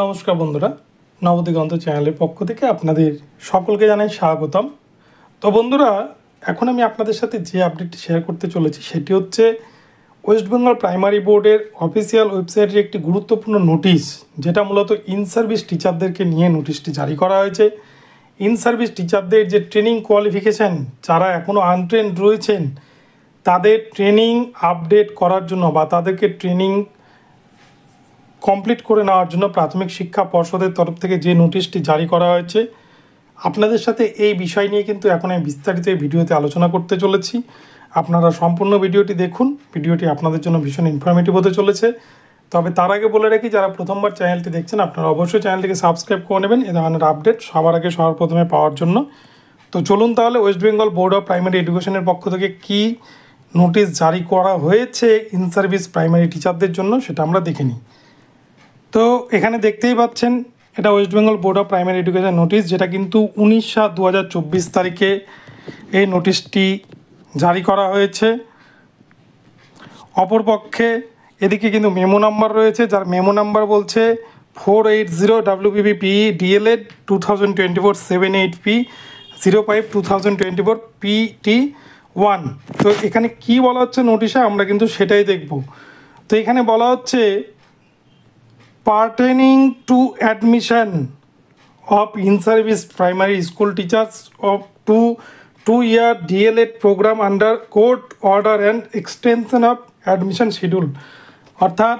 নমস্কার বন্ধুরা, নবদিগন্ত চ্যানেলের পক্ষ থেকে আপনাদের সকলকে জানাই স্বাগতম। তো বন্ধুরা, এখন আমি আপনাদের সাথে যে আপডেটটি শেয়ার করতে চলেছি সেটি হচ্ছে ওয়েস্ট বেঙ্গল প্রাইমারি বোর্ডের অফিসিয়াল ওয়েবসাইটের একটি গুরুত্বপূর্ণ নোটিশ, যেটা মূলত ইন সার্ভিস টিচারদেরকে নিয়ে নোটিশটি জারি করা হয়েছে। ইন সার্ভিস টিচারদের যে ট্রেনিং কোয়ালিফিকেশান, যারা এখনও আনট্রেন্ড রয়েছেন তাদের ট্রেনিং আপডেট করার জন্য বা তাদেরকে ট্রেনিং কমপ্লিট করে নেওয়ার জন্য প্রাথমিক শিক্ষা পর্ষদের তরফ থেকে যে নোটিশটি জারি করা হয়েছে, আপনাদের সাথে এই বিষয় নিয়ে কিন্তু এখন আমি বিস্তারিত এই ভিডিওতে আলোচনা করতে চলেছি। আপনারা সম্পূর্ণ ভিডিওটি দেখুন, ভিডিওটি আপনাদের জন্য ভীষণ ইনফরমেটিভ হতে চলেছে। তবে তার আগে বলে রাখি, যারা প্রথমবার চ্যানেলটি দেখছেন আপনারা অবশ্যই চ্যানেলটিকে সাবস্ক্রাইব করে নেবেন এ ধরনের আপডেট সবার আগে সবার প্রথমে পাওয়ার জন্য। তো চলুন তাহলে West Bengal board of primary এডুকেশনের পক্ষ থেকে কী নোটিশ জারি করা হয়েছে ইন সার্ভিস প্রাইমারি টিচারদের জন্য সেটা আমরা দেখে নিই। তো এখানে দেখতেই পাচ্ছেন, এটা West Bengal board of primary education notice, যেটা কিন্তু 19/7/2024 তারিখে এই নোটিশটি জারি করা হয়েছে। অপরপক্ষে এদিকে কিন্তু মেমো নাম্বার রয়েছে, যার মেমো নাম্বার বলছে 480 WBBPE DLED 2024 78P 05/2024 PT1। তো এখানে কি বলা হচ্ছে নোটিশে, আমরা কিন্তু সেটাই দেখব। তো এখানে বলা হচ্ছে pertaining to admission of in-service primary school teachers of two-year DLED program under court order and extension of admission schedule। অর্থাৎ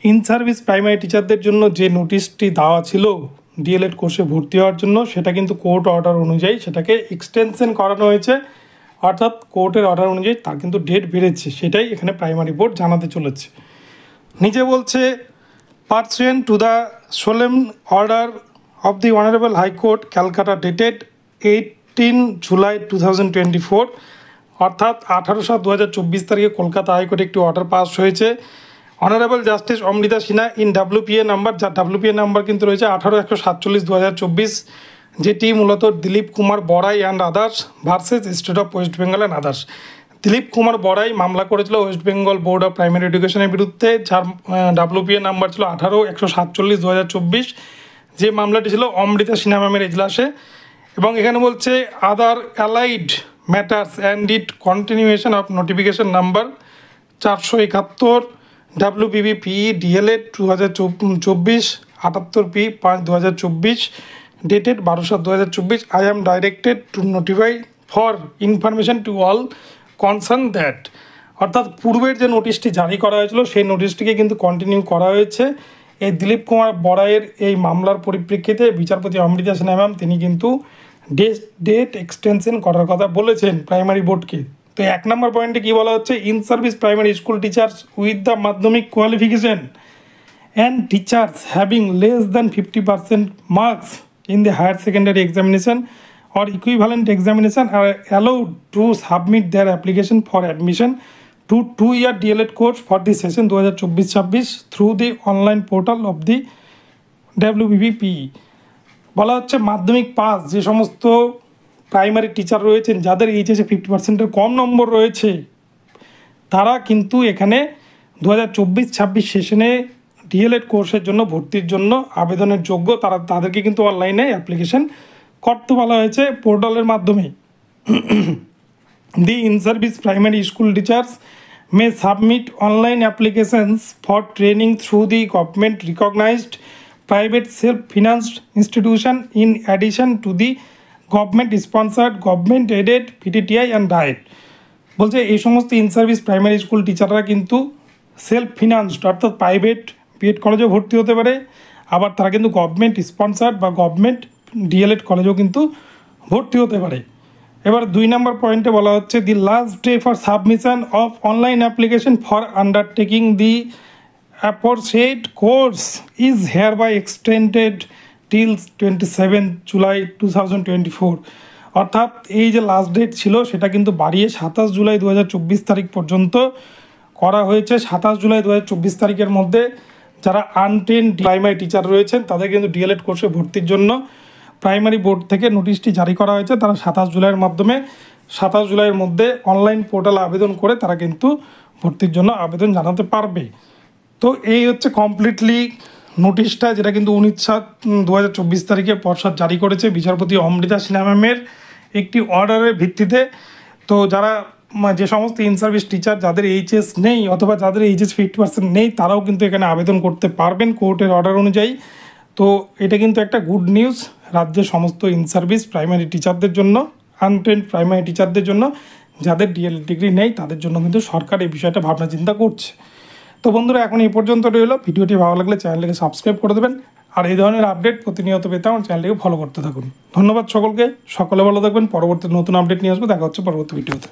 ইন সার্ভিস প্রাইমারি টিচারদের জন্য যে নোটিশটি দেওয়া ছিল ডিএলএড কোর্সে ভর্তি হওয়ার জন্য, সেটা কিন্তু কোর্ট অর্ডার অনুযায়ী সেটাকে এক্সটেনশন করানো হয়েছে। অর্থাৎ কোর্টের অর্ডার অনুযায়ী তার কিন্তু ডেট বেড়েছে, সেটাই এখানে প্রাইমারি বোর্ড জানাতে চলেছে। নিচে বলছে pursuant to the solemn order of the Honorable High Court, Calcutta, dated 18 July 2024, অর্থাৎ 18/7/2024 তারিখে কলকাতা হাইকোর্টে একটি অর্ডার পাস হয়েছে। Honourable justice Amrita Sinha in WPA number, যার WPA নাম্বার কিন্তু রয়েছে 18/147/2024, যেটি মূলত দিলীপ কুমার বড়াই and others versus state of West Bengal and others. Dilip Kumar বড়াই মামলা করেছিল West Bengal board of primary এডুকেশনের বিরুদ্ধে, যার WPA নাম্বার ছিল 18/147/2024, যে মামলাটি ছিল অমৃতা সিনহা ম্যামের এজলাসে। এবং এখানে বলছে other allied matters and it continuation of notification number 471 WBBPE DLED 2024 78P 5/2024 dated 12/7/2024। I am directed to notify for information to all concern that. অর্থাৎ পূর্বের যে নোটিশটি জারি করা হয়েছিল সেই নোটিশটিকে কিন্তু কন্টিনিউ করা হয়েছে। এই দিলীপ কুমার বড়াইয়ের এই মামলার পরিপ্রেক্ষিতে বিচারপতি অমৃতা সিনহা ম্যাম তিনি কিন্তু ডেট এক্সটেনশন করার কথা বলেছেন প্রাইমারি বোর্ডকে। তো 1 নম্বর পয়েন্টে কী বলা হচ্ছে, in service primary school teachers with the Madhyamik qualification and teachers having less than 50% marks in the higher secondary examination or equivalent examination are allowed to submit their application for admission to 2-year DLED course for the session 2024-26 through the online portal of the WBBPE। বলা হচ্ছে মাধ্যমিক pass যে সমস্ত primary teacher রয়েছেন যাদের এইচএসে 50%-এর কম নম্বর রয়েছে, তারা কিন্তু এখানে 2024-26 সেশনে ডিএলএড কোর্সের জন্য ভর্তির জন্য আবেদনের যোগ্য। তাদেরকে কিন্তু অনলাইনে অ্যাপ্লিকেশন করতে বলা হয়েছে পোর্টালের মাধ্যমে। The in service primary school teachers may submit online applications for training through the government recognised private self financed institution in addition to the government sponsored government aided PTTI and DIET. বলছে এই সমস্ত in service primary school টিচাররা কিন্তু self ফিনান্সড অর্থাৎ private B Ed কলেজেও ভর্তি হতে পারে, আবার তারা কিন্তু গভর্নমেন্ট স্পন্সার্ড বা গভর্নমেন্ট ডিএলএড কলেজেও কিন্তু ভর্তি হতে পারে। এবার 2 নম্বর পয়েন্টে বলা হচ্ছে the last day for submission of online application for undertaking the aforesaid course is hereby extended till 27 July 2024। অর্থাৎ এই যে লাস্ট ডেট ছিল সেটা কিন্তু বাড়িয়ে 27 জুলাই 2024 তারিখ পর্যন্ত করা হয়েছে। 27 জুলাই 2024 তারিখের মধ্যে যারা আনট্রেন্ড প্রাইমারি টিচার রয়েছেন তাদের কিন্তু ডিএলএড কোর্সে ভর্তির জন্য প্রাইমারি বোর্ড থেকে নোটিশটি জারি করা হয়েছে। তারা 27 জুলাইয়ের মাধ্যমে 27 জুলাইয়ের মধ্যে অনলাইন পোর্টালে আবেদন করে তারা কিন্তু ভর্তির জন্য আবেদন জানাতে পারবে। তো এই হচ্ছে কমপ্লিটলি নোটিশটা, যেটা কিন্তু 19/7/2024 তারিখে পর্ষদ জারি করেছে বিচারপতি অমৃতা সিনহা ম্যামের একটি অর্ডারের ভিত্তিতে। তো যারা যে সমস্ত ইন সার্ভিস টিচার যাদের এইচএস নেই অথবা যাদের এইচএস 50% নেই, তারাও কিন্তু এখানে আবেদন করতে পারবেন কোর্টের অর্ডার অনুযায়ী। তো এটা কিন্তু একটা গুড নিউজ রাজ্যের সমস্ত ইন সার্ভিস প্রাইমারি টিচারদের জন্য, আনট্রেন্ড প্রাইমারি টিচারদের জন্য, যাদের ডিএলএড ডিগ্রি নেই তাদের জন্য কিন্তু সরকার এই বিষয়টা ভাবনা চিন্তা করছে। তো বন্ধুরা, এখন এই পর্যন্ত রইল। ভিডিওটি ভালো লাগলে চ্যানেলটিকে সাবস্ক্রাইব করে দেবেন, আর এই ধরনের আপডেট প্রতিনিয়ত পেতে আমার চ্যানেলটিকে ফলো করতে থাকুন। ধন্যবাদ সকলকে, সকলে ভালো থাকবেন। পরবর্তী নতুন আপডেট নিয়ে আসবো, দেখা হচ্ছে পরবর্তী ভিডিওতে।